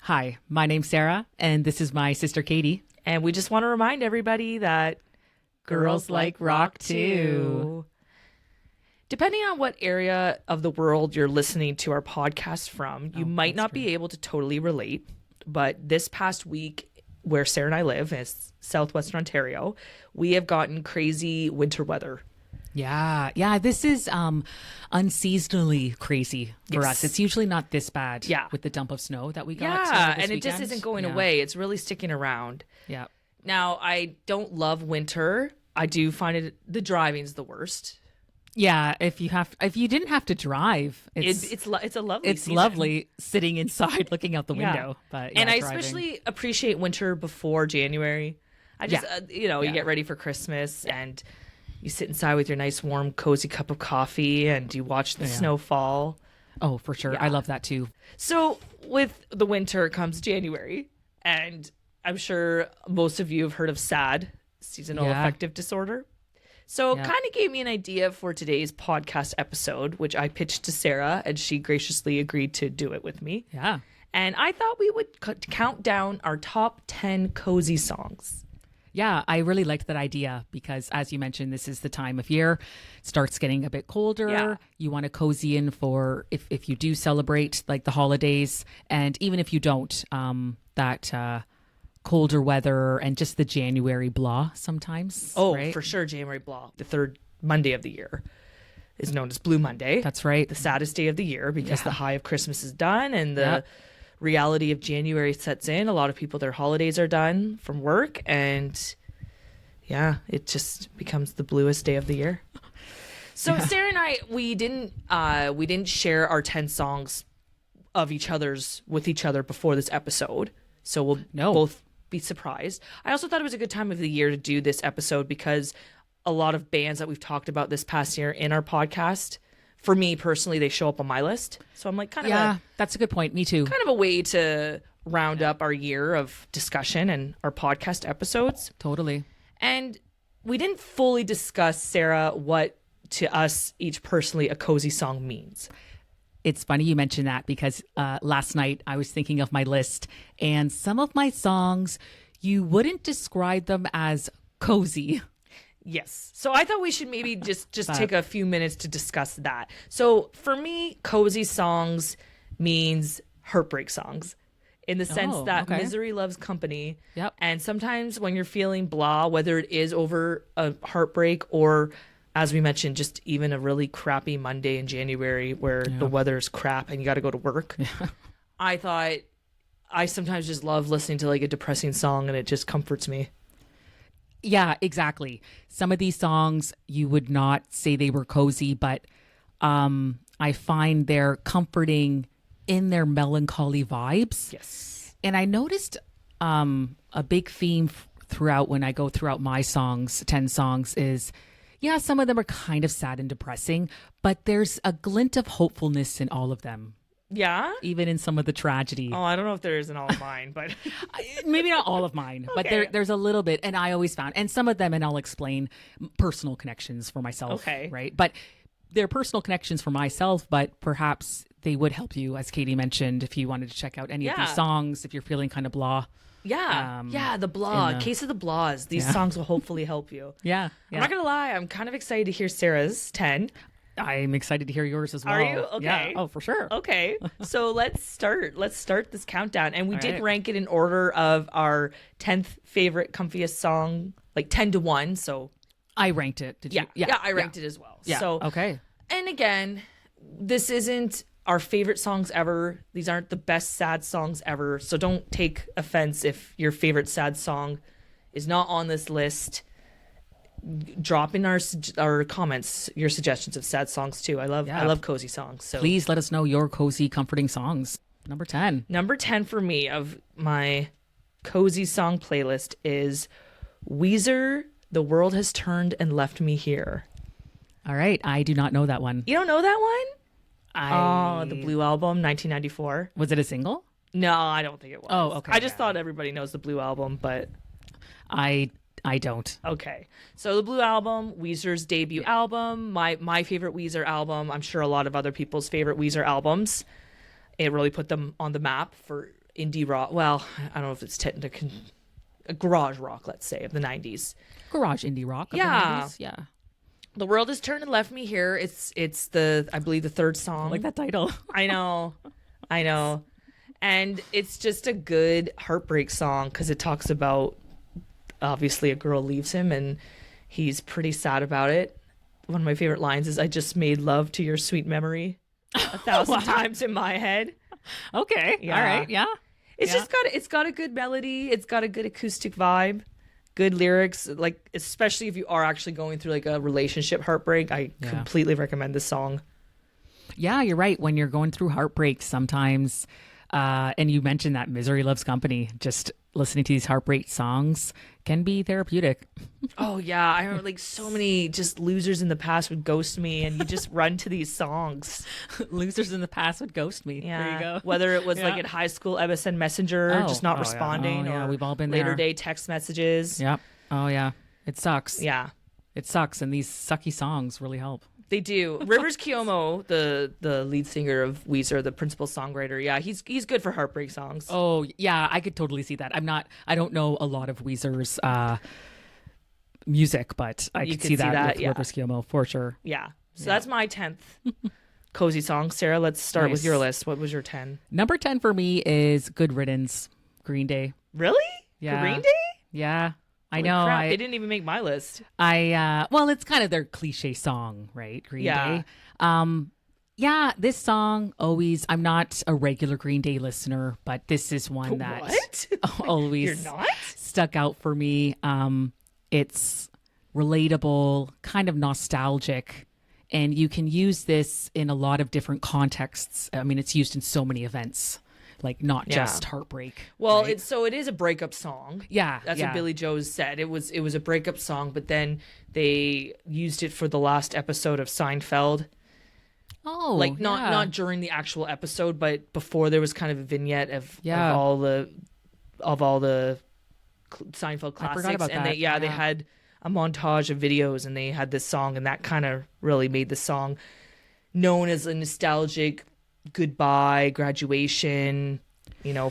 Hi, my name's Sarah, and this is my sister Katie. And we just want to remind everybody that Girls like rock too. Depending on what area of the world you're listening to our podcast from, you might not be able to totally relate. But this past week, where Sarah and I live, is southwestern Ontario, we have gotten crazy winter weather. Yeah, this is unseasonally crazy for Yes. us. It's usually not this bad Yeah. with the dump of snow that we got. Yeah, this and it just weekend. isn't going Yeah. away. It's really sticking around. Yeah. Now, I don't love winter. I do find the driving's the worst. Yeah, if you didn't have to drive, It's a lovely it's season. lovely sitting inside looking out the window. But yeah, and I driving. especially appreciate winter before January. I just, Yeah. you get ready for Christmas and you sit inside with your nice, warm, cozy cup of coffee and you watch the snow fall. Oh, for sure. I love that too. So with the winter comes January, and I'm sure most of you have heard of SAD, seasonal Yeah. affective disorder. So Yeah. kind of gave me an idea for today's podcast episode, which I pitched to Sarah, and she graciously agreed to do it with me. Yeah. And I thought we would count down our top 10 cozy songs. Yeah, I really liked that idea because, as you mentioned, this is the time of year. It starts getting a bit colder. Yeah. You want to cozy in for if you do celebrate like the holidays, and even if you don't, that colder weather and just the January blah sometimes. Oh, right? for sure, January Blah, the third Monday of the year, is known as Blue Monday. That's right. The saddest day of the year because Yeah. the high of Christmas is done and the Yep. reality of January sets in. A lot of people, their holidays are done from work, and yeah, it just becomes the bluest day of the year. So Sarah and I, we didn't share our 10 songs of each other's with each other before this episode. So we'll both be surprised. I also thought it was a good time of the year to do this episode because a lot of bands that we've talked about this past year in our podcast, for me personally, they show up on my list. So I'm like That's a good point. Me too. kind of a way to round up our year of discussion and our podcast episodes. Totally. And we didn't fully discuss, Sarah, what to us each personally a cozy song means. It's funny you mentioned that because last night I was thinking of my list, and some of my songs, you wouldn't describe them as cozy. Yes. So I thought we should maybe just take a few minutes to discuss that. So for me, cozy songs means heartbreak songs in the sense that okay. misery loves company. Yep. And sometimes when you're feeling blah, whether it is over a heartbreak or, as we mentioned, just even a really crappy Monday in January where the weather's crap and you got to go to work. I thought I sometimes just love listening to like a depressing song and it just comforts me. Yeah, exactly. Some of these songs you would not say they were cozy, but I find they're comforting in their melancholy vibes. Yes. And I noticed a big theme throughout when I go throughout my songs, 10 songs, is some of them are kind of sad and depressing, but there's a glint of hopefulness in all of them, Yeah? even in some of the tragedy. Oh, I don't know if there is in all of mine, but Maybe not all of mine, but Okay. there's a little bit. And I always found, and some of them, and I'll explain personal connections for myself. Okay. Right. But they're personal connections for myself, but perhaps they would help you, as Katie mentioned, if you wanted to check out any of Yeah. these songs, if you're feeling kind of blah. the blah, case of the blahs. These songs will hopefully help you. Yeah. I'm not gonna lie, I'm kind of excited to hear Sarah's 10. I'm excited to hear yours as well. Are you? Yeah. Okay. Oh, for sure. Okay, so let's start this countdown, and we All did right. rank it in order of our 10th favorite comfiest song, like 10 to 1. So I ranked it. Did you? I ranked it as well. Yeah. So Okay. and again, this isn't our favorite songs ever. These aren't the best sad songs ever. So don't take offense if your favorite sad song is not on this list. Drop in our comments your suggestions of sad songs too. I love cozy songs. So Please let us know your cozy, comforting songs. Number 10. number 10 for me of my cozy song playlist is Weezer, The World Has Turned and Left Me Here. All right. I do not know that one. You don't know that one? I... The Blue Album, 1994. Was it a single? No, I don't think it was. Oh, okay, I just yeah. thought everybody knows the Blue Album, but I don't. okay. So the Blue Album, Weezer's debut album, my favorite Weezer album. I'm sure a lot of other people's favorite Weezer albums. It really put them on the map for indie rock. Well, I don't know if it's technically a garage rock, let's say, of the 90s. Garage indie rock. Of Yeah. the 90s. Yeah. The World Has Turned and Left Me Here. It's the, I believe, the third song. I like that title. I know. And it's just a good heartbreak song because it talks about, obviously, a girl leaves him and he's pretty sad about it. One of my favorite lines is, "I just made love to your sweet memory 1,000 times in my head." Okay. Yeah. All right. Yeah. It's just got a good melody. It's got a good acoustic vibe, good lyrics. Like, especially if you are actually going through like a relationship heartbreak, I completely recommend this song. Yeah, you're right. When you're going through heartbreak sometimes, and you mentioned that Misery Loves Company, just listening to these heartbreak songs can be therapeutic. Oh yeah, I remember like so many just losers in the past would ghost me, and you just run to these songs. Losers in the past would ghost me. Yeah, There you go. whether it was like in high school, MSN Messenger, just not responding, Yeah. or We've all been later there. day text messages. Yep. Oh yeah. It sucks. Yeah, It sucks, and these sucky songs really help. they do. Rivers Cuomo, the lead singer of Weezer, the principal songwriter, yeah, he's good for heartbreak songs. Oh yeah, I could totally see that. I don't know a lot of Weezer's music, but I could see that with yeah. Rivers Cuomo for sure. Yeah. So that's my 10th cozy song. Sarah, let's start with Nice. your list. What was your 10? Number 10 for me is Good Riddance, Green Day. Really? Yeah. Green Day? Yeah. I Holy know. crap, they didn't even make my list. Well, it's kind of their cliche song, right? Green Yeah. Day. Yeah, this song always, I'm not a regular Green Day listener, but this is one that What? always You're not? stuck out for me. It's relatable, kind of nostalgic, and you can use this in a lot of different contexts. I mean, it's used in so many events, like not Yeah. just heartbreak. Well, right? it is a breakup song. Yeah, That's yeah. what Billy Joe said. It was a breakup song, but then they used it for the last episode of Seinfeld. Oh, Like not yeah. not during the actual episode, but before there was kind of a vignette of Yeah. all the Seinfeld classics. I forgot about and that. they had a montage of videos, and they had this song, and that kind of really made the song known as a nostalgic goodbye, graduation,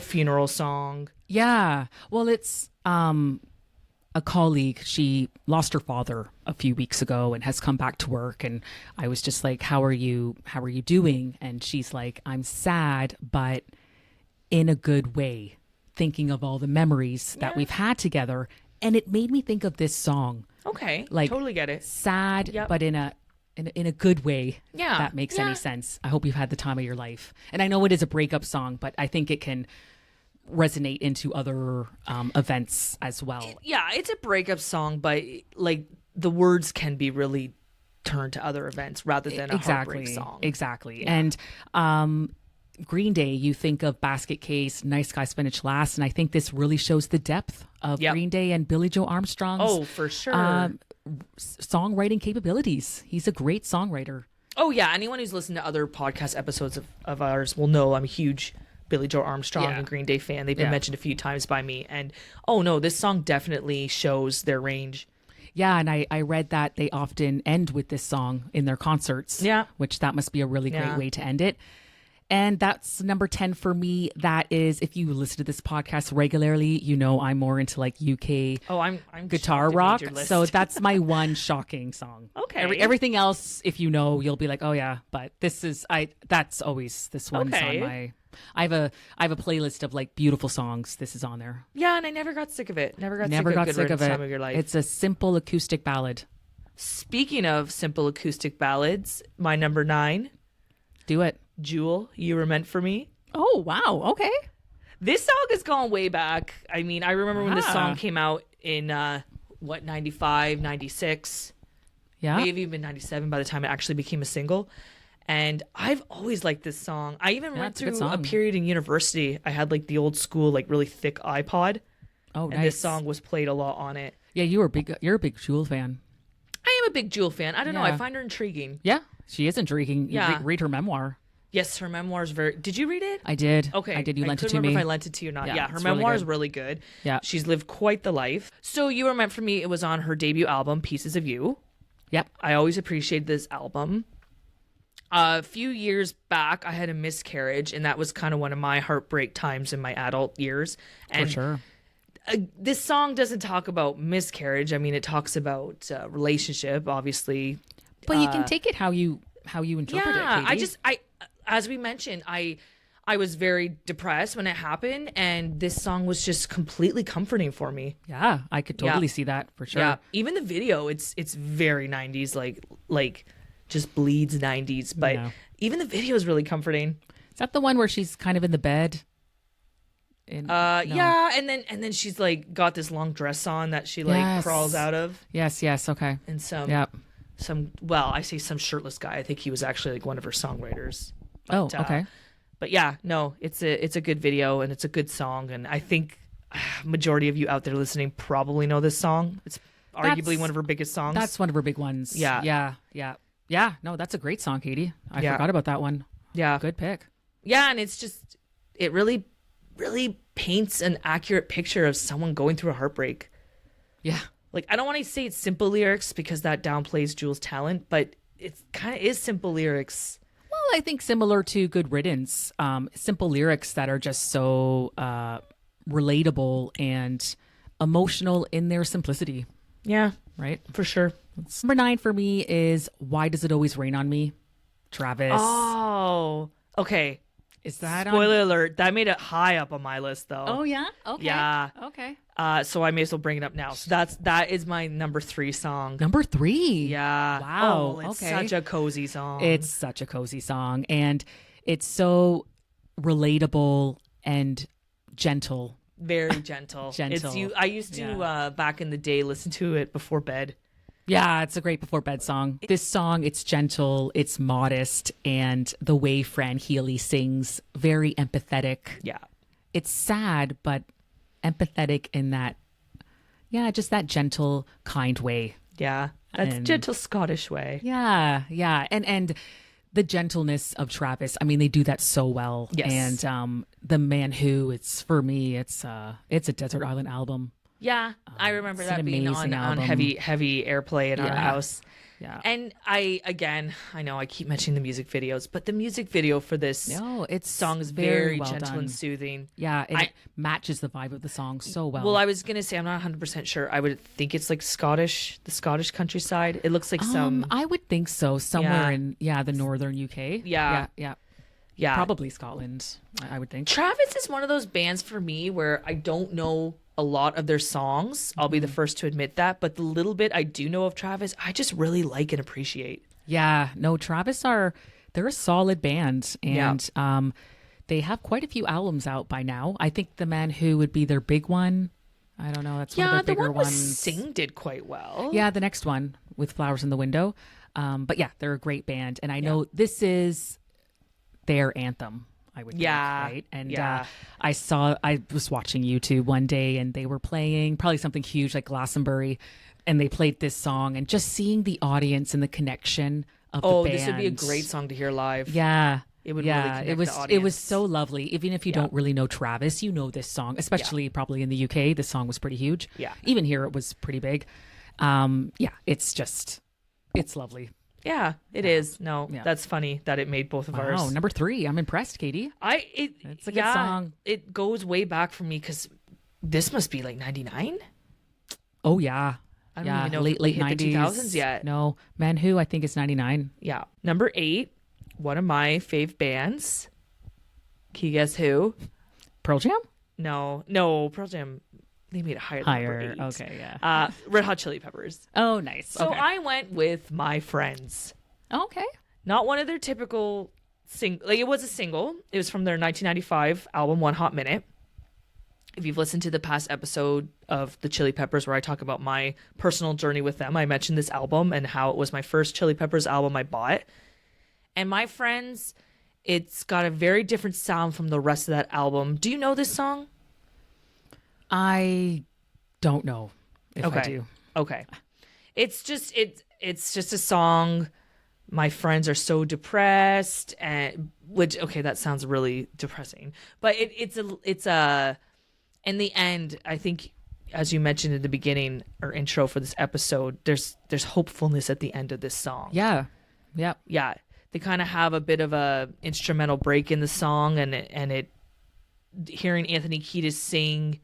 funeral song. Yeah. Well, it's a colleague. She lost her father a few weeks ago and has come back to work, and I was just like, how are you doing? And she's like, I'm sad, but in a good way, thinking of all the memories that we've had together. And it made me think of this song. Okay, Like, totally get it. Sad, Yep. but in a good way. Yeah, That makes yeah. any sense. I hope you've had the time of your life. And I know it is a breakup song, but I think it can resonate into other events as well. Yeah, it's a breakup song, but like the words can be really turned to other events rather than a heartbreak song. Exactly. And Green Day, you think of Basket Case, Nice Guy Spinach Last, and I think this really shows the depth of Yep. Green Day and Billy Joe Armstrong's Oh, for sure. songwriting capabilities. He's a great songwriter. Oh yeah, anyone who's listened to other podcast episodes of ours will know I'm a huge Billy Joe Armstrong Yeah. and Green Day fan. They've been Yeah. mentioned a few times by me, and oh no, this song definitely shows their range. Yeah, and I read that they often end with this song in their concerts. Yeah. Which that must be a really Yeah. great way to end it. And that's number 10 for me. That is, if you listen to this podcast regularly, I'm more into like UK Oh, I'm guitar shocked it made rock. your list. So that's my one shocking song. Okay. Everything else, if you'll be like, oh yeah, but that's always, this one's Okay. on my, I have a playlist of like beautiful songs. This is on there. yeah, and I never got sick of it. Never got Never sick got of Good sick of Riddance it. Time of Your Life. It's a simple acoustic ballad. Speaking of simple acoustic ballads, my number 9, Do it. Jewel, You Were Meant for Me. Oh, wow. Okay. This song has gone way back. I mean, I remember when this Ah. song came out in 95, 96, Yeah. maybe even 97 by the time it actually became a single. And I've always liked this song. I even went it's a good through a song. period in university. I had like the old school, like really thick iPod, Oh, and nice. this song was played a lot on it. Yeah, you're a big Jewel fan. I am a big Jewel fan. I don't know. I Yeah. find her intriguing. Yeah, she is intriguing. You Yeah. read her memoir. Yes, her memoir is very. Did you read it? I did. Okay. I did. You lent it couldn't to remember me. if I lent it to you or not. Yeah, Yeah, her it's really memoir is good. really good. Yeah. She's lived quite the life. So You Were Meant for Me, it was on her debut album, Pieces of You. Yep. I always appreciated this album. A few years back, I had a miscarriage, and that was kind of one of my heartbreak times in my adult years. And For sure. this song doesn't talk about miscarriage. I mean, it talks about relationship, obviously. But you can take it how you interpret it, Yeah, Katie. as we mentioned, I was very depressed when it happened, and this song was just completely comforting for me. Yeah, I could totally see that for sure. Yeah, even the video, it's very 90s, like just bleeds 90s, but Yeah. even the video is really comforting. Is that the one where she's kind of in the bed? No. Yeah, and then she's like got this long dress on that she like Yes. crawls out of, Yes, okay. and Yep. I say some shirtless guy. I think he was actually like one of her songwriters. Oh, But, okay. But yeah, no, it's a good video and it's a good song, and I think majority of you out there listening probably know this song. It's arguably That's- one of her biggest songs. That's one of her big ones. Yeah. Yeah. No, that's a great song, Katie. I Yeah. forgot about that one. yeah, Good pick. yeah, and it's just it really paints an accurate picture of someone going through a heartbreak. Yeah. Like, I don't want to say it's simple lyrics because that downplays Jules' talent, but it kind of is simple lyrics. Well, I think similar to Good Riddance, simple lyrics that are just so relatable and emotional in their simplicity, Yeah, right? for sure. Number 9 for me is Why Does It Always Rain on Me? Travis. Oh, okay. Is that Spoiler alert, that made it high up on my list, though. Oh, yeah? Okay. Yeah. Okay. So I may as well bring it up now. So that is my number 3 song. Number 3. Yeah. Wow, Oh, it's okay. such a cozy song. It's such a cozy song, and it's so relatable and gentle. very gentle. Gentle. I used to back in the day listen to it before bed. Yeah, it's a great before bed song. This song, it's gentle, it's modest, and the way Fran Healy sings, very empathetic. Yeah. It's sad, but empathetic in that, yeah, just that gentle, kind way. Yeah. That's And- gentle Scottish way. Yeah, and the gentleness of Travis. I mean, they do that so well. Yes. And the Man Who, it's for me, it's a Desert Island album. Yeah. I remember it's an that being on amazing album. heavy airplay in our Yeah. house. Yeah. And I know I keep mentioning the music videos, but the music video for this No, it's song is very very well gentle done. and soothing. Yeah, and I- it matches the vibe of the song so well. Well, I was gonna say I'm not 100% sure. I would think it's like Scottish, the Scottish countryside. It looks like some, I would think so. Somewhere Yeah. in the northern UK. Yeah. yeah, Probably Scotland, I would think. Travis is one of those bands for me where I don't know a lot of their songs. I'll be the first to admit that, but the little bit I do know of Travis, I just really like and appreciate. Yeah, no, Travis they're a solid band, and they have quite a few albums out by now. I think The Man Who would be their big one. I don't know, that's one Yeah, of their the bigger one with ones. Sing did quite well. Yeah, the next one with Flowers in the Window. But yeah, they're a great band, and I know this is their anthem. I would Yeah, think, right? And yeah. I was watching YouTube one day, and they were playing probably something huge like Glastonbury, and they played this song, and just seeing the audience and the connection of Oh, the band. this would be a great song to hear live. Yeah. It would really connect it was the it audience. was so lovely. Even if you don't really know Travis, you know this song, especially probably in the UK. This song was pretty huge. Yeah. Even here it was pretty big. It's lovely. Yeah, it is. No, Yeah. that's funny that it made both of Wow, ours. number 3. I'm impressed, Katie. It's a good song. It goes way back for me because this must be like 99. Oh yeah. I don't yeah, even know if late we hit 90s. the 2000s yet. No, Man Who I think is 99. Yeah. Number 8, one of my fave bands. Can you guess who? Pearl Jam? No, Pearl Jam. They made it higher. Higher. Than number 8. Okay, yeah. Red Hot Chili Peppers. Oh, nice. So okay. I went with My Friends. Okay. Not one of their typical like it was a single. It was from their 1995 album One Hot Minute. If you've listened to the past episode of the Chili Peppers where I talk about my personal journey with them, I mentioned this album and how it was my first Chili Peppers album I bought. And My Friends, it's got a very different sound from the rest of that album. Do you know this song? I don't know if I Okay. do. Okay. It's just a song. My friends are so depressed, and that sounds really depressing. But it's a in the end, I think, as you mentioned in the beginning or intro for this episode, there's hopefulness at the end of this song. Yeah. Yep. Yeah. they kind of have a bit of a instrumental break in the song, and it hearing Anthony Kiedis sing,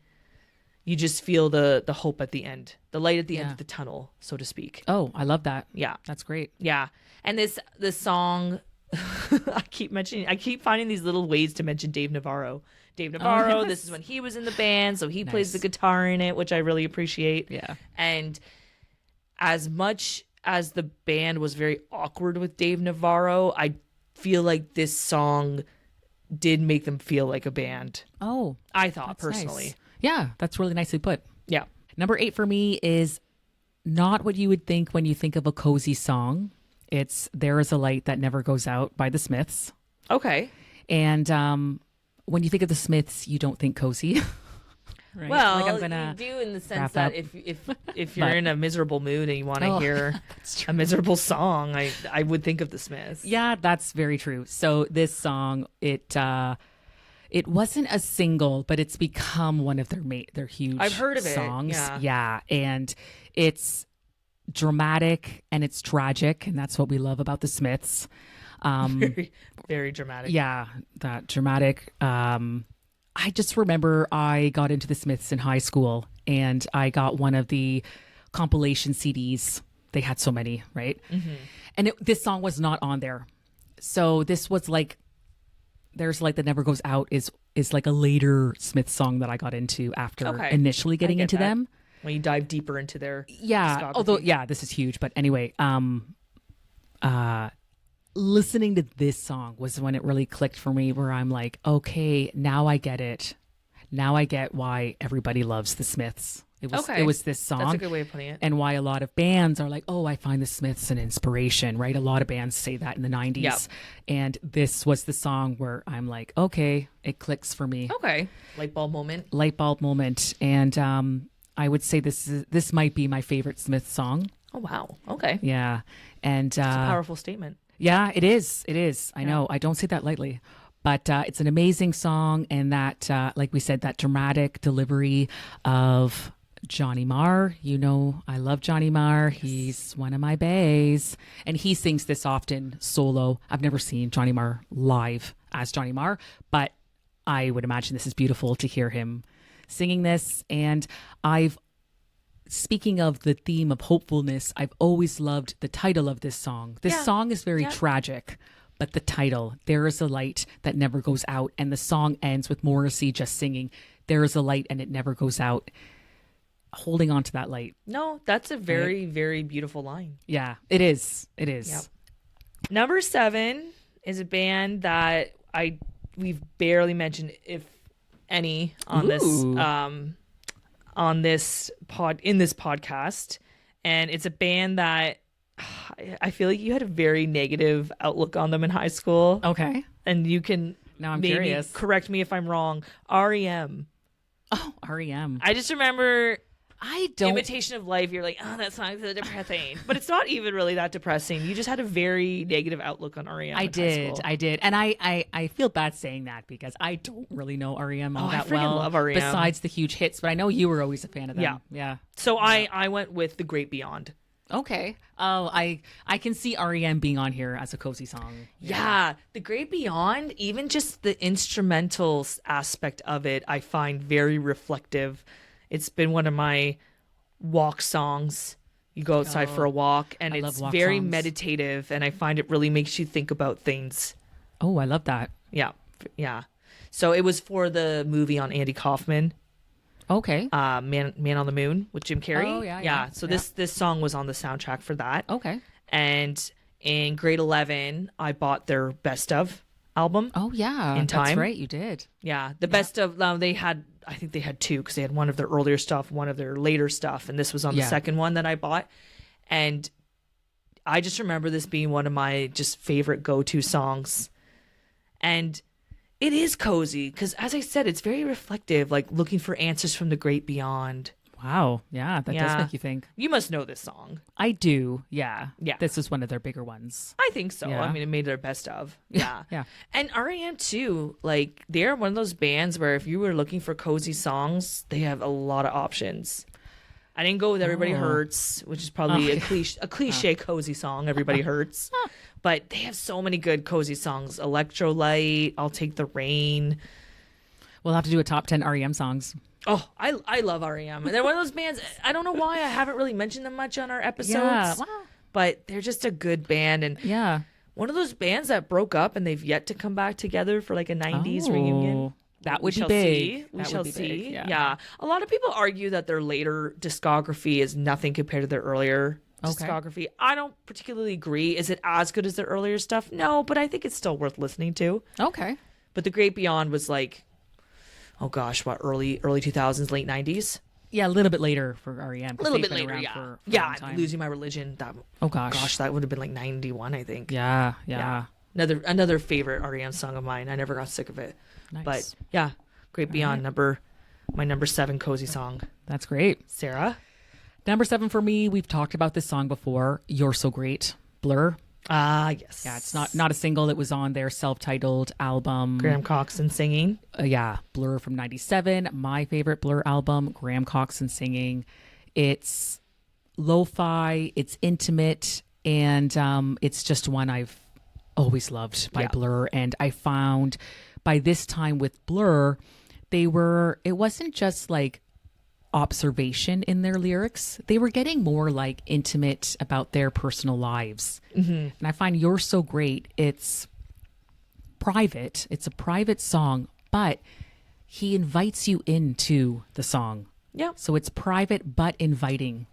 you just feel the hope at the end, the light at the end of the tunnel, so to speak. Oh, I love that. Yeah, That's great. yeah. And this song, I keep finding these little ways to mention Dave Navarro. Dave Navarro, yes. this is when he was in the band, so he plays Nice. the guitar in it, which I really appreciate. Yeah. And as much as the band was very awkward with Dave Navarro, I feel like this song did make them feel like a band. Oh, I thought that's personally. nice. Yeah, that's really nicely put. Yeah. Number 8 for me is not what you would think when you think of a cozy song. It's There Is a Light That Never Goes Out by the Smiths. Okay. And when you think of the Smiths, you don't think cozy. Right? Well, Like, I'm gonna you do in the sense wrap that up. if you're But- in a miserable mood and you want to Oh, hear a miserable song, I would think of the Smiths. Yeah, that's very true. So this song, it wasn't a single, but it's become one of their huge I've heard of it, songs. yeah. And it's dramatic and it's tragic, and that's what we love about the Smiths. Very, very dramatic. Yeah, that dramatic. I just remember I got into the Smiths in high school, and I got one of the compilation CDs. They had so many, right? Mm-hmm. And this song was not on there. So this was like, There's Light That Never Goes Out is like a later Smith song that I got into after Okay. initially getting I get into that. them. When you dive deeper into their Yeah. discography. Although, yeah, this is huge. But anyway, listening to this song was when it really clicked for me, where I'm like, okay, now I get it. Now I get why everybody loves the Smiths. Okay. It was this song. That's a good way of putting it. And why a lot of bands are like, oh, I find the Smiths an inspiration, right? A lot of bands say that in the 90s. Yep. And this was the song where I'm like, okay, it clicks for me. Okay. Light bulb moment. Light bulb moment. And I would say this might be my favorite Smith song. Oh, wow. Okay. Yeah. And It's a powerful statement. yeah, it is. It is. I know. I don't say that lightly. But it's an amazing song. And that, like we said, that dramatic delivery of Johnny Marr. You know, I love Johnny Marr. Yes. He's one of my baes. And he sings this often solo. I've never seen Johnny Marr live as Johnny Marr, but I would imagine this is beautiful to hear him singing this. And speaking of the theme of hopefulness, I've always loved the title of this song. This song is very tragic, but the title, There Is a Light That Never Goes Out, and the song ends with Morrissey just singing, There is a light and it never goes out, holding on to that light. No, that's a very, very beautiful line. Yeah, it is. It is. Yep. Number 7 is a band that we've barely mentioned, if any, on this podcast, and it's a band that I feel like you had a very negative outlook on them in high school. Okay. And you can Now I'm maybe curious. correct me if I'm wrong. REM. Oh, REM. I just remember I don't. Imitation of Life. You're like, oh, that song's so depressing, but it's not even really that depressing. You just had a very negative outlook on REM. I in high school. did. And I feel bad saying that because I don't really know REM all Oh, I that freaking well. love REM. Besides the huge hits, but I know you were always a fan of them. Yeah. Yeah. So I went with The Great Beyond. Okay. Oh, I can see REM being on here as a cozy song. Yeah, The Great Beyond, even just the instrumental aspect of it, I find very reflective. It's been one of my walk songs. You go outside for a walk, and I love it's walk very songs. meditative, and I find it really makes you think about things. Oh, I love that. Yeah, yeah. So it was for the movie on Andy Kaufman, Okay. Man on the Moon with Jim Carrey. Oh, yeah. So this song was on the soundtrack for that. Okay. And in grade 11, I bought their Best Of album. Oh, yeah. In That's time. right. You did. Yeah, the Best Of, I think they had two, because they had one of their earlier stuff, one of their later stuff, and this was on the Yeah. second one that I bought. And I just remember this being one of my just favorite go-to songs. And it is cozy, because as I said, it's very reflective, like looking for answers from the great beyond. Wow. Yeah. That does Yeah. make you think. You must know this song. I do. Yeah. Yeah. This is one of their bigger ones. I think so. Yeah. I mean, it made their Best Of. Yeah. Yeah. And REM too, like they're one of those bands where if you were looking for cozy songs, they have a lot of options. I didn't go with Everybody Hurts, which is probably a cliche cozy song, Everybody Hurts. But they have so many good cozy songs. Electrolyte, I'll Take the Rain. We'll have to do a top 10 REM songs. Oh, I love REM. And they're one of those bands, I don't know why I haven't really mentioned them much on our episodes. Yeah. But they're just a good band. And Yeah. one of those bands that broke up and they've yet to come back together for like a 90s reunion. That would be shall big. see. We That shall would be see. big, Yeah. A lot of people argue that their later discography is nothing compared to their earlier Okay. discography. I don't particularly agree. Is it as good as their earlier stuff? No, but I think it's still worth listening to. Okay. But The Great Beyond was like, oh gosh, what, early 2000s, late 90s? Yeah, a little bit later for REM. A little bit later, yeah. For a Yeah, long time. Losing My Religion. That, Oh gosh. gosh, that would have been like 91, I think. Yeah. Yeah. Another favorite REM song of mine. I never got sick of it. Nice. But yeah, Great Beyond, my number 7 cozy song. That's great. Sarah? Number 7 for me, we've talked about this song before. You're So Great. Blur. Ah, yes. Yeah, it's not a single. It was on their self-titled album. Graham Coxon singing. Yeah, Blur from 97. My favorite Blur album, Graham Coxon singing. It's lo-fi, it's intimate, and it's just one I've always loved by Blur. And I found by this time with Blur, it wasn't just like observation in their lyrics. They were getting more like intimate about their personal lives. Mm-hmm. And I find You're So Great. It's private. It's a private song, but he invites you into the song. Yeah. So it's private, but inviting.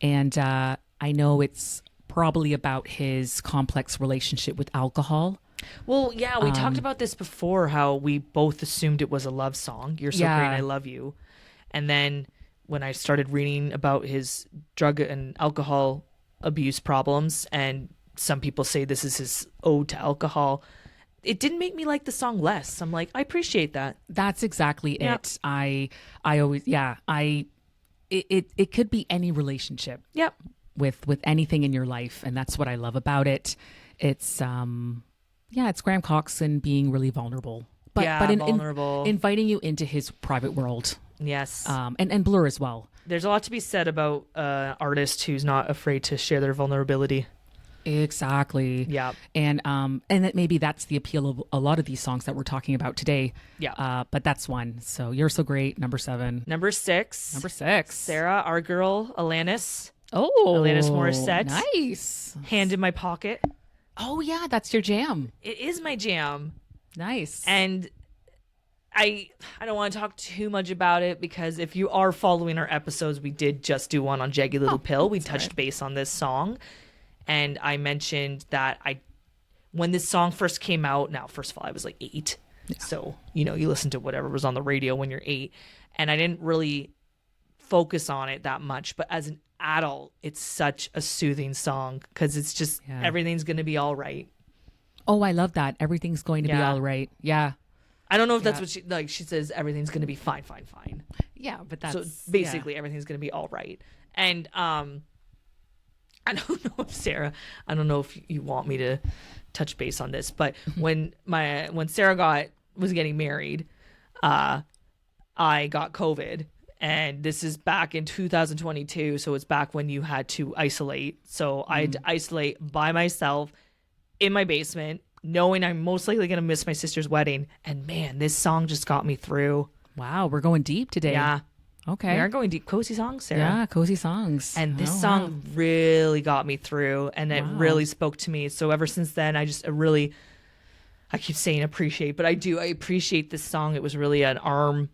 And I know it's probably about his complex relationship with alcohol. Well, yeah, we talked about this before, how we both assumed it was a love song. You're so great, I love you. And then when I started reading about his drug and alcohol abuse problems, and some people say this is his ode to alcohol, it didn't make me like the song less. I'm like, I appreciate that. That's exactly it. I always, it could be any relationship. Yep. With anything in your life, and that's what I love about it. It's it's Graham Coxon being really vulnerable, but vulnerable, inviting you into his private world. Yes. And Blur as well. There's a lot to be said about artist who's not afraid to share their vulnerability. Exactly. Yeah. And that maybe that's the appeal of a lot of these songs that we're talking about today. Yeah. But that's one. So You're So Great, number 7. Number 6. Sarah, our girl, Alanis. Oh, Alanis Morissette. Nice. Hand in My Pocket. Oh yeah, that's your jam. It is my jam. Nice. And I don't want to talk too much about it, because if you are following our episodes, we did just do one on Jaggy Little Pill. We touched base on this song. And I mentioned that when this song first came out, now, first of all, I was like 8. Yeah. So, you listen to whatever was on the radio when you're 8. And I didn't really focus on it that much. But as an adult, it's such a soothing song, because it's just everything's going to be all right. Oh, I love that. Everything's going to be all right. Yeah. I don't know if that's what she says, everything's going to be fine. Yeah, but that's... So basically everything's going to be all right. And I don't know if Sarah, I don't know if you want me to touch base on this, but when Sarah was getting married, I got COVID, and this is back in 2022. So it's back when you had to isolate. So I had to isolate by myself in my basement, knowing I'm most likely going to miss my sister's wedding. And man, this song just got me through. Wow. We're going deep today. Yeah. Okay. We are going deep. Cozy songs, Sarah. Yeah, cozy songs. And this song really got me through, and it really spoke to me. So ever since then, I keep saying appreciate, but I appreciate this song. It was really an arm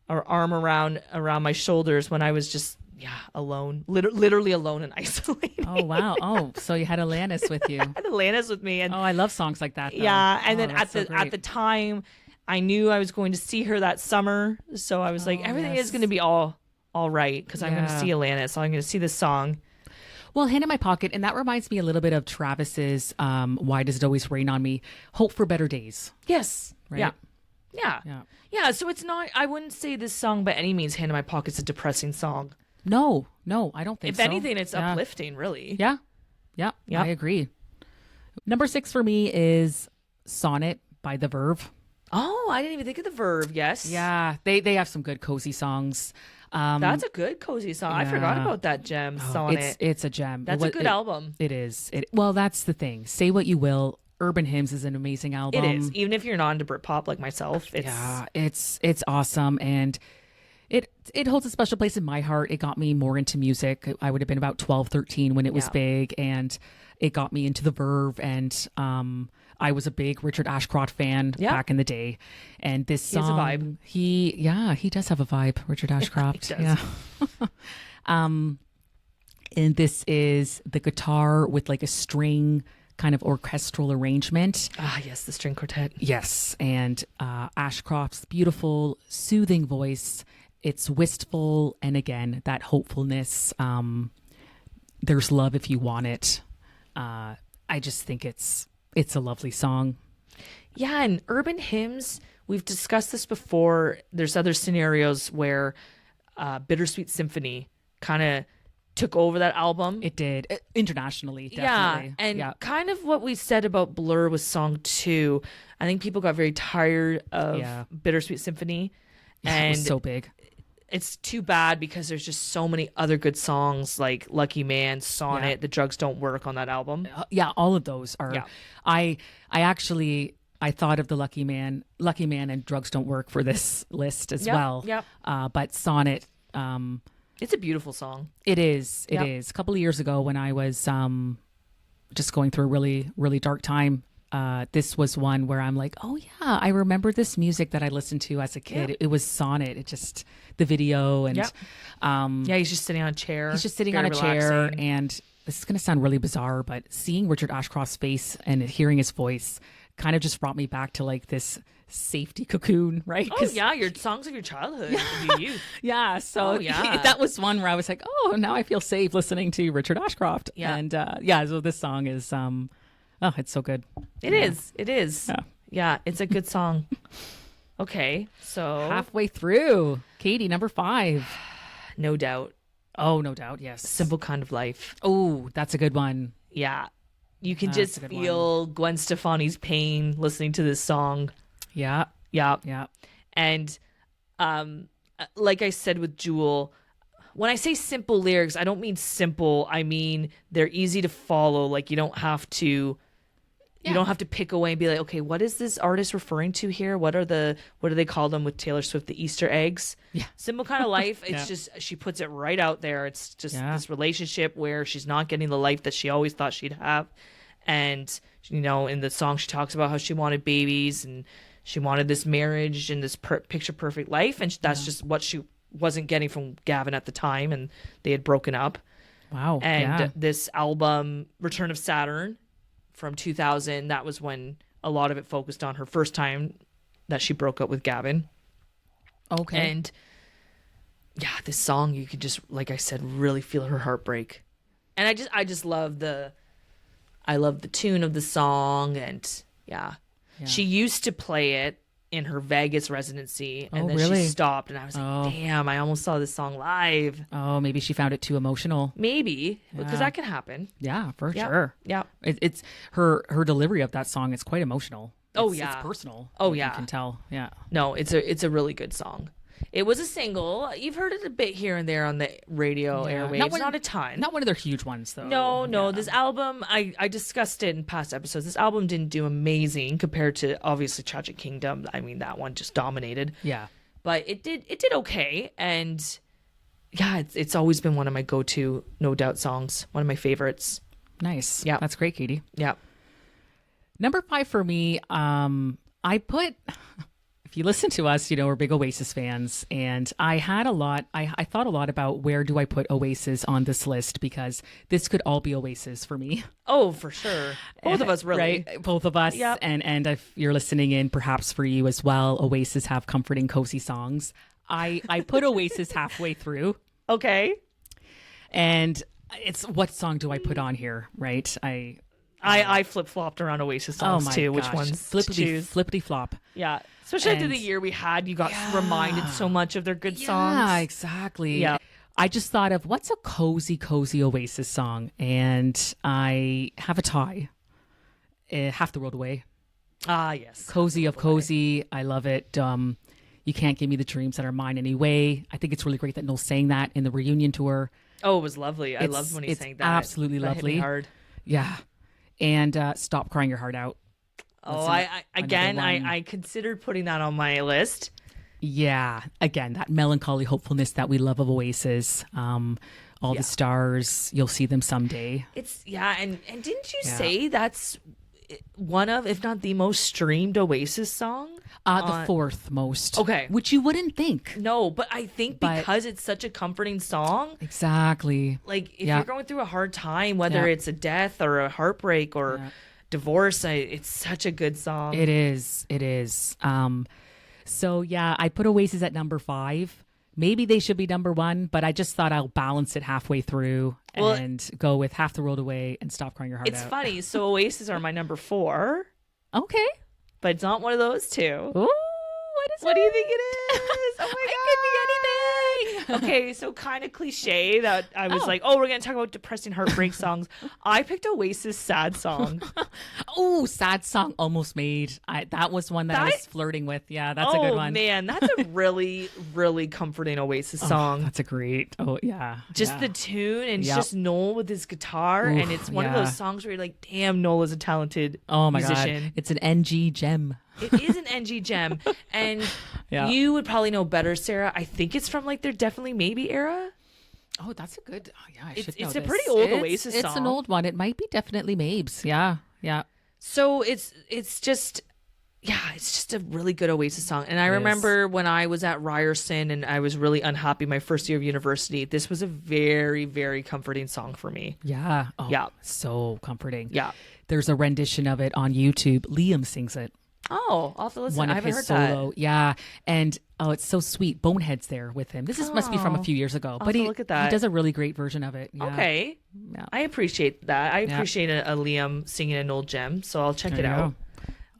around my shoulders when I was just, alone, literally alone and isolated. Oh, wow. Oh, so you had Alanis with you. I had Alanis with me. And I love songs like that, though. Yeah, and then at the time, I knew I was going to see her that summer, so I was like, everything is going to be all right, because I'm going to see Alanis, so I'm going to see this song. Well, Hand in My Pocket, and that reminds me a little bit of Travis's Why Does It Always Rain on Me? Hope for Better Days. Yes. Right? Yeah, so it's not, I wouldn't say this song by any means, Hand in My Pocket's a depressing song. No, I don't think if so. If anything, it's uplifting, really. Yeah, I agree. Number 6 for me is Sonnet by The Verve. Oh, I didn't even think of The Verve. Yes. Yeah, they have some good cozy songs. That's a good cozy song. I forgot yeah. about that gem sonnet. It's a gem. That's a good album. It is. Well, that's the thing. Say what you will. Urban Hymns is an amazing album. It is. Even if you're not into Britpop like myself, it's awesome, and it holds a special place in my heart. It got me more into music. I would have been about 12, 13 when it was big, and it got me into the Verve, and I was a big Richard Ashcroft fan back in the day. And this song, has a vibe. He does have a vibe, Richard Ashcroft. He does. And this is the guitar with like a string kind of orchestral arrangement. Ah, yes, the string quartet. Yes, and Ashcroft's beautiful, soothing voice. It's wistful, and again, that hopefulness. There's love if you want it. I just think it's a lovely song. Yeah, and Urban Hymns, we've discussed this before. There's other scenarios where Bittersweet Symphony kind of took over that album. It did. Internationally, definitely. Yeah, and kind of what we said about Blur with song 2. I think people got very tired of Bittersweet Symphony. And it was so big. It's too bad because there's just so many other good songs like Lucky Man, Sonnet, The Drugs Don't Work on that album. Yeah, all of those are. Yeah. I thought of the Lucky Man and Drugs Don't Work for this list as well. Yep. But Sonnet, it's a beautiful song. it is. It is. A couple of years ago when I was just going through a really, really dark time, this was one where I'm like, oh yeah, I remember this music that I listened to as a kid. Yeah. It was Sonnet. It just, the video and He's just sitting on a chair. he's just sitting Very on a chair, relaxing. and this is going to sound really bizarre, but seeing Richard Ashcroft's face and hearing his voice kind of just brought me back to like this safety cocoon, right? Oh yeah, your songs of your childhood, of your youth. Yeah, so Oh, yeah. that was one where I was like, oh, now I feel safe listening to Richard Ashcroft. Yeah. And so this song is it's so good. It is. Yeah. Yeah, it's a good song. Okay, so Halfway through, Katie, number 5. No Doubt, Oh, no doubt, yes. Simple Kind of Life. Oh, that's a good one. Yeah, you can That's just a good feel Gwen Stefani's pain listening to this song. Yeah, Yeah, yeah. and like I said with Jewel, when I say simple lyrics, I don't mean simple. I mean they're easy to follow. Like you don't have to. You don't have to pick away and be like, okay, what is this artist referring to here? What do they call them with Taylor Swift? The Easter eggs. Yeah. Simple Kind of Life. It's Yeah. just, she puts it right out there. It's just Yeah. this relationship where she's not getting the life that she always thought she'd have. And, in the song, she talks about how she wanted babies and she wanted this marriage and this picture perfect life. And that's just what she wasn't getting from Gavin at the time. And they had broken up. Wow. And this album, Return of Saturn, from 2000, that was when a lot of it focused on her first time that she broke up with Gavin. Okay. And yeah, this song, you could just, like I said, really feel her heartbreak. And I just love the tune of the song. And yeah. She used to play it in her Vegas residency, and then really? she stopped, and I was like, damn, I almost saw this song live. Oh, maybe she found it too emotional. Maybe, because Yeah. that can happen. Yeah, for Yeah. sure. Yeah. It's her delivery of that song is quite emotional. Oh, It's yeah. personal. Oh, you yeah. can tell. Yeah. No, it's a really good song. It was a single. You've heard it a bit here and there on the radio Yeah. airwaves. Not a ton. Not one of their huge ones though. No. Yeah. This album, I discussed it in past episodes. This album didn't do amazing compared to obviously Tragic Kingdom. I mean, that one just dominated. Yeah. But it did okay. And yeah, it's always been one of my go-to No Doubt songs. One of my favorites. Nice. Yeah. That's great, Katie. Yeah. Number 5 for me, I put, if you listen to us, we're big Oasis fans, and I thought a lot about where do I put Oasis on this list, because this could all be Oasis for me. Oh, for sure. Both of us, really. Right? Both of us. Yep. And if you're listening in, perhaps for you as well, Oasis have comforting, cozy songs. I put Oasis halfway through, Okay. and it's, what song do I put on here, right? I flip-flopped around Oasis songs too. Which ones to choose? Flippity flop. Yeah. Especially after And- the year we had, you got reminded so much of their good songs. Yeah, exactly. Yeah. I just thought of what's a cozy Oasis song, and I have a tie. Half the World Away. Ah, yes. Cozy of Cozy. I love it. You Can't Give Me the Dreams That Are Mine Anyway. I think it's really great that Noel sang that in the reunion tour. Oh, it was lovely. I loved when he sang that. Absolutely That lovely. hit me hard. Yeah. And Stop Crying Your Heart Out. Oh, I considered putting that on my list. Yeah. Again, that melancholy hopefulness that we love of Oasis. All the stars, you'll see them someday. And didn't you say that's one of, if not the most streamed Oasis song? The fourth most. Okay. Which you wouldn't think. No, but I think because it's such a comforting song. Exactly. Like, if you're going through a hard time, whether it's a death or a heartbreak or divorce, it's such a good song. It is. It is. So, yeah, I put Oasis at number 5. Maybe they should be number 1, but I just thought I'll balance it halfway through and go with Half the World Away and Stop Crying Your Heart Out. It's funny. So Oasis are my number 4. Okay. But it's not one of those two. Ooh, what do you think it is? Oh my God. It could be anything. Okay, so kind of cliche that I was like, we're going to talk about depressing heartbreak songs. I picked Oasis Sad Song. Oh, Sad Song almost made. That was one that I was flirting with. Yeah, that's a good one. Oh, man. That's a really, really comforting Oasis song. That's a great. Oh, yeah. Just the tune and just Noel with his guitar. Oof, and it's one of those songs where you're like, damn, Noel is a talented musician. God. It's an NG gem. It is an NG gem. And you would probably know better, Sarah. I think it's from like their Definitely Maybe era. Oh, that's a good. Oh, yeah, I should know It's this. a pretty old Oasis song. It's an old one. It might be Definitely Mabes. Yeah, yeah. So it's just a really good Oasis song. And I remember when I was at Ryerson and I was really unhappy my first year of university, this was a very, very comforting song for me. Yeah. Oh, yeah. So comforting. Yeah. There's a rendition of it on YouTube. Liam sings it. Oh, I'll have to listen. One I of haven't his heard solo. that. Yeah. And it's so sweet. Bonehead's there with him. This must be from a few years ago. I'll but look at that. He does a really great version of it. Yeah. Okay. Yeah. I appreciate that. I appreciate a Liam singing an old gem, so I'll check it out.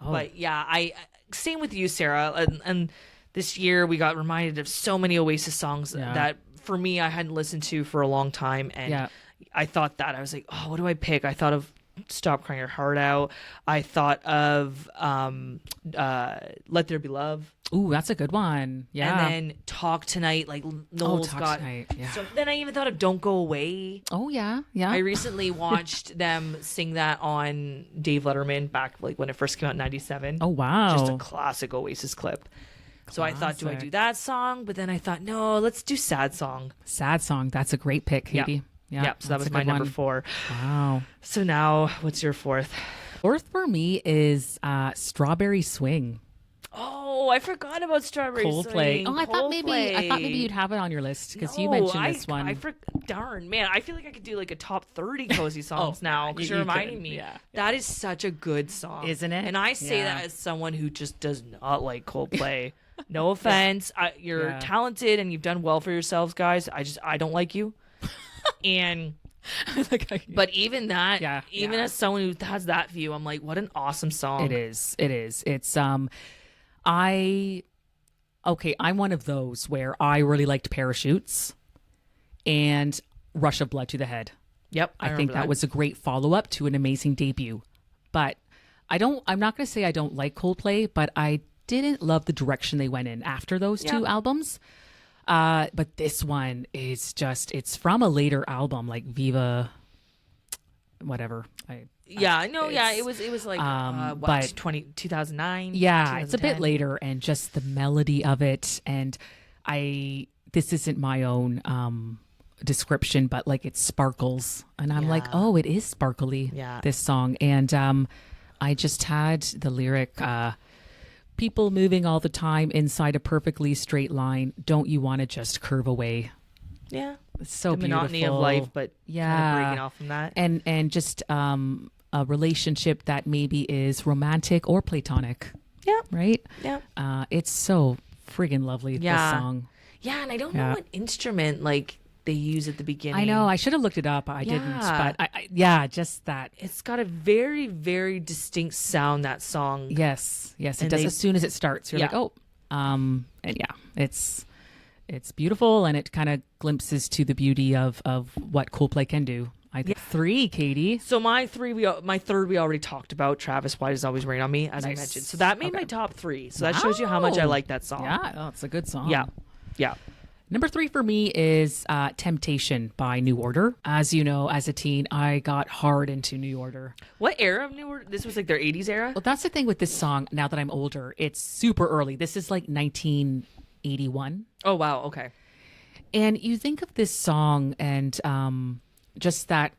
Oh. But yeah, I same with you, Sarah. And this year we got reminded of so many Oasis songs that for me I hadn't listened to for a long time, and I thought that I was like, oh, what do I pick? I thought of Stop Crying Your Heart Out. I thought of Let There Be Love. Ooh, that's a good one. Yeah. And then Talk Tonight, like Noel's got. Tonight. Yeah. So then I even thought of Don't Go Away. Oh, yeah. Yeah. I recently watched them sing that on Dave Letterman back like when it first came out in 97. Oh, wow. Just a classic Oasis clip. So I thought, do I do that song? But then I thought, no, let's do Sad Song. Sad Song. That's a great pick, Katie. Yeah. So that was my number 4. Wow. So now what's your 4th? 4th for me is Strawberry Swing. Oh, I forgot about Strawberry Coldplay. Swing. Oh, I thought maybe you'd have it on your list because you mentioned this one. Darn, man, I feel like I could do like a top 30 cozy songs now because you're reminding me. Yeah. That is such a good song, isn't it? And I say that as someone who just does not like Coldplay. No offense, you're talented and you've done well for yourselves, guys. I don't like you. And but even that, as someone who has that view, I'm like, what an awesome song. It is. It's I'm one of those where I really liked Parachutes and Rush of Blood to the Head. Yep. I think that was a great follow-up to an amazing debut. But I'm not going to say I don't like Coldplay, but I didn't love the direction they went in after those two albums. But this one is it's from a later album, like Viva, whatever. It was like 2009. Yeah, it's a bit later, and just the melody of it, and this isn't my own description, but like it sparkles, and I'm like, oh, it is sparkly. Yeah, this song, and I just had the lyric. People moving all the time inside a perfectly straight line. Don't you want to just curve away? Yeah. It's so the beautiful. monotony of life, but kind of breaking off from that. And just a relationship that maybe is romantic or platonic. Yeah. Right? Yeah. It's so friggin' lovely, this song. Yeah, and I don't know what instrument like they use at the beginning. I know. I should have looked it up. I didn't. But just that. It's got a very, very distinct sound, that song. Yes, it does. As soon as it starts, you're like, oh. And it's beautiful, and it kind of glimpses to the beauty of what Coldplay can do. I think 3, Katie. So my third we already talked about. Travis, Why Does It Always Rain on Me, as I mentioned. So that made my top 3. So that shows you how much I like that song. Yeah, oh, it's a good song. Yeah. Number 3 for me is Temptation by New Order. As you know, as a teen, I got hard into New Order. What era of New Order? This was like their 80s era? Well, that's the thing with this song. Now that I'm older, it's super early. This is like 1981. Oh, wow. Okay. And you think of this song and just that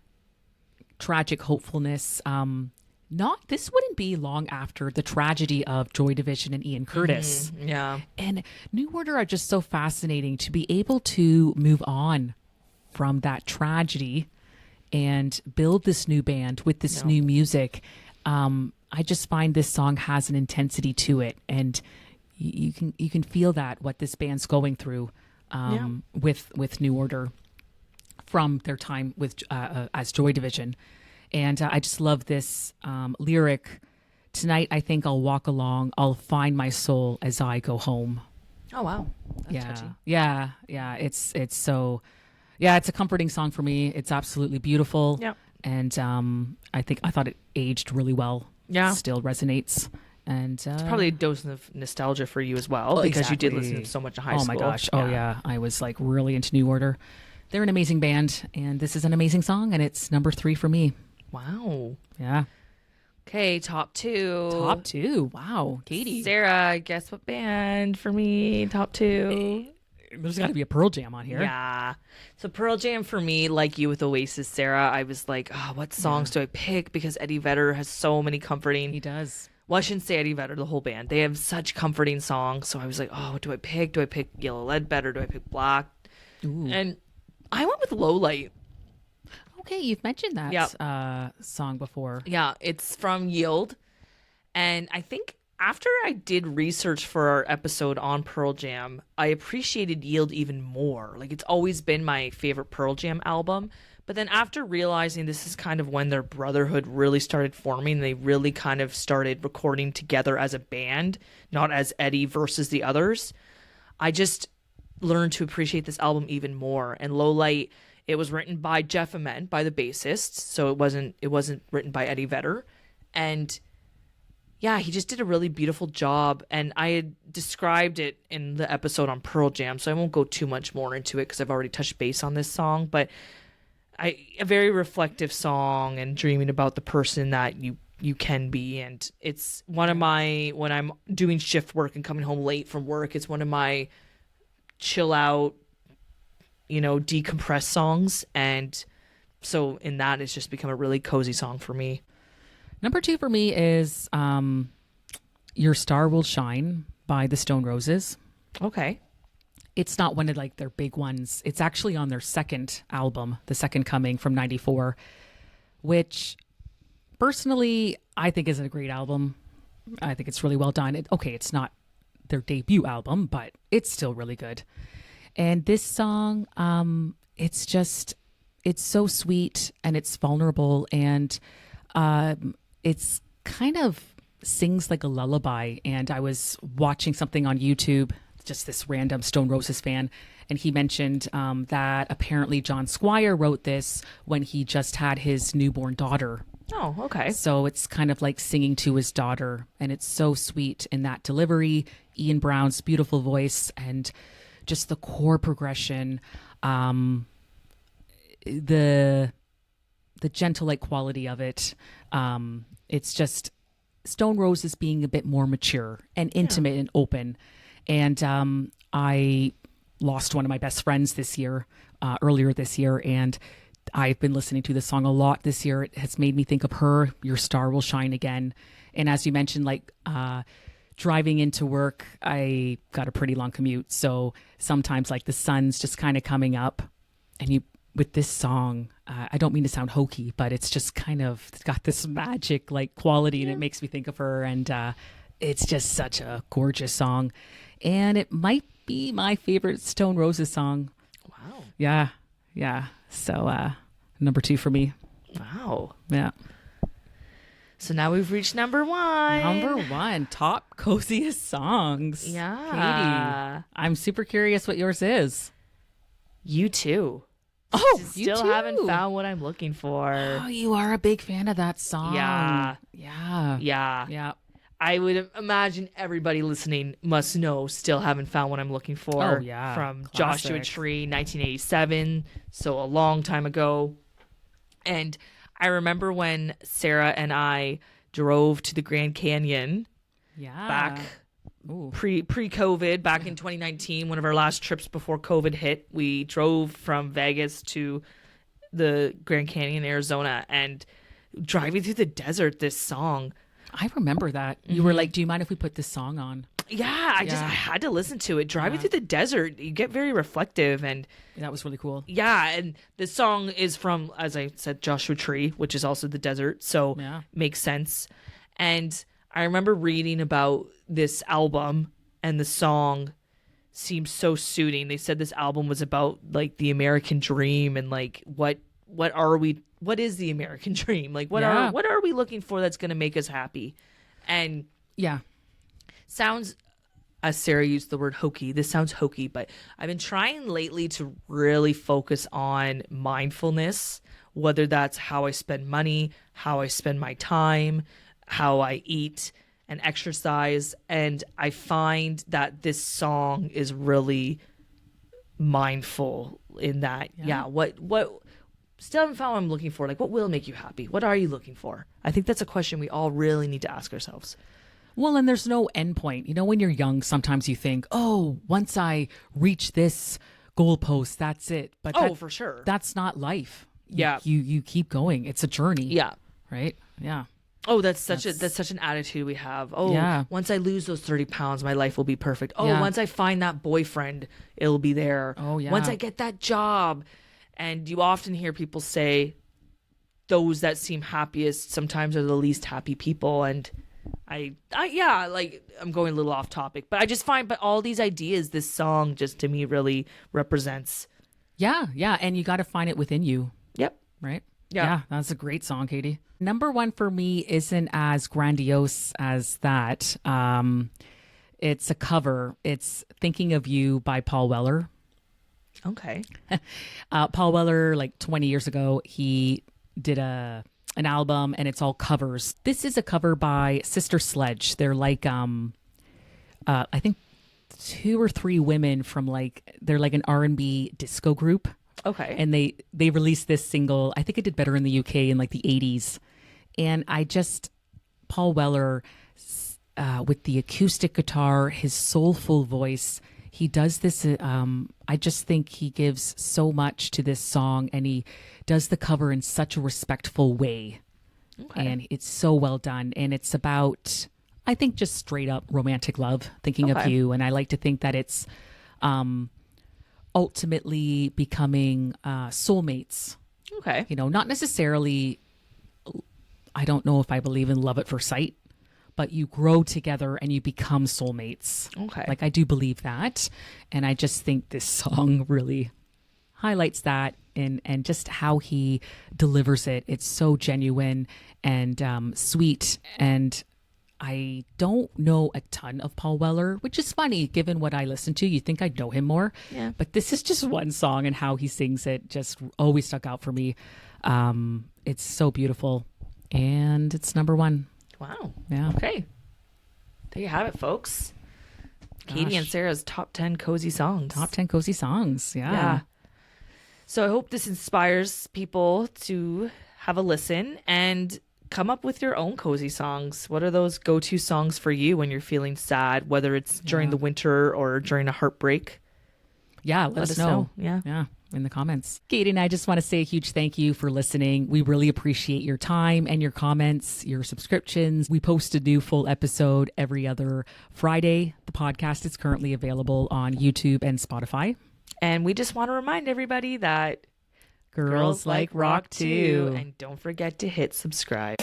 tragic hopefulness. This wouldn't be long after the tragedy of Joy Division and Ian Curtis. Yeah. And New Order are just so fascinating to be able to move on from that tragedy and build this new band with this new music. I just find this song has an intensity to it, and you can feel that what this band's going through with New Order from their time with as Joy Division. And I just love this lyric. Tonight, I think I'll walk along. I'll find my soul as I go home. Oh, wow. That's touchy. Yeah. It's so, it's a comforting song for me. It's absolutely beautiful. Yeah. And I thought it aged really well. Yeah. Still resonates. And it's probably a dose of nostalgia for you as well, because you did listen to so much in high school. Oh my gosh. Oh yeah. I was like really into New Order. They're an amazing band, and this is an amazing song, and it's number 3 for me. Wow. Yeah. Okay, top 2. Top 2. Wow. Katie. Sarah, guess what band for me? Top 2. There's got to be a Pearl Jam on here. Yeah. So Pearl Jam for me, like you with Oasis, Sarah, I was like, what songs do I pick? Because Eddie Vedder has so many comforting. He does. Well, I shouldn't say Eddie Vedder, the whole band. They have such comforting songs. So I was like, what do I pick? Do I pick Yellow Ledbetter? Do I pick Black? Ooh. And I went with Low Light. Okay, you've mentioned that song before. Yeah, it's from Yield. And I think after I did research for our episode on Pearl Jam, I appreciated Yield even more. Like, it's always been my favorite Pearl Jam album. But then after realizing this is kind of when their brotherhood really started forming, they really kind of started recording together as a band, not as Eddie versus the others, I just learned to appreciate this album even more. And Low Light, it was written by Jeff Ament, by the bassist, so it wasn't written by Eddie Vedder. And yeah, he just did a really beautiful job. And I had described it in the episode on Pearl Jam, so I won't go too much more into it because I've already touched base on this song. But a very reflective song and dreaming about the person that you can be. And it's one of my, when I'm doing shift work and coming home late from work, it's one of my chill out, decompress songs. And so in that, it's just become a really cozy song for me. Number 2 for me is Your Star Will Shine by the Stone Roses. Okay. It's not one of like their big ones. It's actually on their second album, The Second Coming from 94, which personally I think is a great album. I think it's really well done. It's not their debut album, but it's still really good. And this song, it's so sweet and it's vulnerable, and it's kind of sings like a lullaby. And I was watching something on YouTube, just this random Stone Roses fan, and he mentioned that apparently John Squire wrote this when he just had his newborn daughter. Oh, okay. So it's kind of like singing to his daughter, and it's so sweet in that delivery, Ian Brown's beautiful voice, and just the chord progression, the gentle like quality of it. It's just Stone Roses being a bit more mature and intimate and open. And I lost one of my best friends this year, earlier this year, and I've been listening to this song a lot this year. It has made me think of her. Your Star Will Shine again. And as you mentioned, like driving into work, I got a pretty long commute. So sometimes like the sun's just kind of coming up, and with this song, I don't mean to sound hokey, but it's just kind of got this magic like quality, and it makes me think of her. And it's just such a gorgeous song. And it might be my favorite Stone Roses song. Wow. Yeah. So number 2 for me. Wow. Yeah. So now we've reached number 1. Number 1, top coziest songs. Yeah. Katie, I'm super curious what yours is. U2. Oh, you Still too. haven't found what I'm looking for. Oh, you are a big fan of that song. Yeah. Yeah. Yeah. Yeah. I would imagine everybody listening must know Still Haven't Found What I'm Looking For. Oh, yeah. From Classic. Joshua Tree, 1987. So a long time ago. And I remember when Sarah and I drove to the Grand Canyon Yeah. back Ooh. pre-COVID, back in 2019, one of our last trips before COVID hit. We drove from Vegas to the Grand Canyon, Arizona, and driving through the desert, this song. I remember that. You were like, do you mind if we put this song on? Yeah, I had to listen to it. Driving through the desert, you get very reflective, and That was really cool. yeah, and the song is from, as I said, Joshua Tree, which is also the desert, so Yeah. makes sense. And I remember reading about this album, and the song seems so suiting. They said this album was about like the American dream and like what is the American dream? Like what are we looking for that's going to make us happy? And Yeah. sounds, as Sarah used the word hokey, this sounds hokey, but I've been trying lately to really focus on mindfulness, whether that's how I spend money, how I spend my time, how I eat and exercise. And I find that this song is really mindful in that. Yeah. What still haven't found what I'm looking for. Like, what will make you happy? What are you looking for? I think that's a question we all really need to ask ourselves. Well, and there's no end point. You know, when you're young, sometimes you think, oh, once I reach this goalpost, that's it. But For sure. that's not life. Yeah. You keep going. It's a journey. Yeah. Right? Yeah. Oh, that's such an attitude we have. Oh, Yeah. once I lose those 30 pounds, my life will be perfect. Oh, Yeah. once I find that boyfriend, it'll be there. Oh, yeah. Once I get that job. And you often hear people say those that seem happiest sometimes are the least happy people. And like I'm going a little off topic, but I just find, but all these ideas, this song just to me really represents. Yeah. Yeah. And you got to find it within you. Yep. Right? Yeah. That's a great song, Katie. Number one for me isn't as grandiose as that. It's a cover. It's Thinking of You by Paul Weller. Okay. Paul Weller, like 20 years ago, he did an album and it's all covers. This is a cover by Sister Sledge. They're like, I think 2 or 3 women from they're like an R&B disco group. Okay. And they released this single. I think it did better in the UK in like the 80s. And Paul Weller, with the acoustic guitar, his soulful voice, he does this. I just think he gives so much to this song, and he does the cover in such a respectful way. Okay. And it's so well done. And it's about, I think, just straight up romantic love, thinking of you. And I like to think that it's ultimately becoming soulmates. Okay. You know, not necessarily, I don't know if I believe in love at first sight, but you grow together and you become soulmates. Okay. Like, I do believe that. And I just think this song really highlights that and just how he delivers it. It's so genuine and sweet. And I don't know a ton of Paul Weller, which is funny given what I listen to. You think I'd know him more. Yeah. But this is just one song, and how he sings it just always stuck out for me. It's so beautiful. And it's number one. Wow. Yeah. Okay. There you have it, folks. Katie and Gosh. Sarah's top 10 cozy songs. Top 10 cozy songs. Yeah. Yeah. So I hope this inspires people to have a listen and come up with your own cozy songs. What are those go-to songs for you when you're feeling sad, whether it's during the winter or during a heartbreak? Yeah. Let us know. Yeah. Yeah. In the comments. Katie and I just want to say a huge thank you for listening. We really appreciate your time and your comments, your subscriptions. We post a new full episode every other Friday. The podcast is currently available on YouTube and Spotify. And we just want to remind everybody that Girls like rock too. And don't forget to hit subscribe.